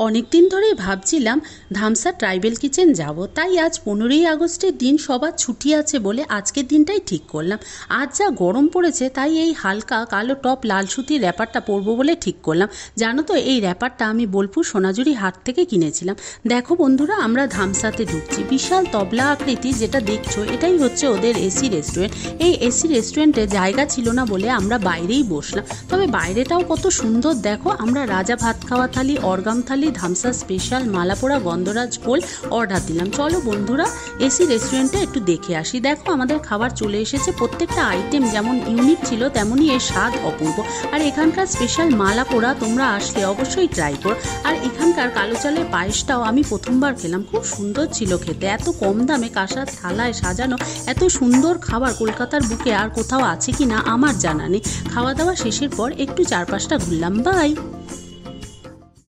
অনেক দিন ধরেই ভাবছিলাম ধামসা ট্রাইবেল কিচেন যাব, তাই আজ 15ই আগস্টের দিন সবার ছুটি আছে বলে আজকের দিনটাই ঠিক করলাম। আজ যা গরম পড়েছে তাই এই হালকা কালো টপ লাল সুতির র্যাপারটা পরবো বলে ঠিক করলাম। জানো তো, এই র্যাপারটা আমি বোলপুর সোনাঝুরি হাট থেকে কিনেছিলাম। দেখো বন্ধুরা, আমরা ধামসাতে ঢুকছি। বিশাল তবলা আকৃতি যেটা দেখছো, এটাই হচ্ছে ওদের এসি রেস্টুরেন্ট। এই এসি রেস্টুরেন্টে জায়গা ছিল না বলে আমরা বাইরেই বসলাম, তবে বাইরেটাও কত সুন্দর দেখো। আমরা রাজা ভাত খাওয়া থালি, অর্গাম থালি, ধামসা স্পেশাল, মালাপোড়া, গন্ধরাজ গোল অর্ডার দিলাম। চলো বন্ধুরা, এসি রেস্টুরেন্টে একটু দেখে আসি। দেখো আমাদের খাবার চলে এসেছে। প্রত্যেকটা আইটেম যেমন ইউনিক ছিল তেমনই এর স্বাদ অপূর্ব। আর এখানকার স্পেশাল মালাপোড়া তোমরা আসলে অবশ্যই ট্রাই করো। আর এখানকার কালো চালের পায়েসটাও আমি প্রথমবার খেলাম, খুব সুন্দর ছিল খেতে। এত কম দামে কাঁসার থালায় সাজানো এত সুন্দর খাবার কলকাতার বুকে আর কোথাও আছে কি না আমার জানা নেই। খাওয়া দাওয়া শেষের পর একটু চারপাশটা ঘুরলাম। বাই।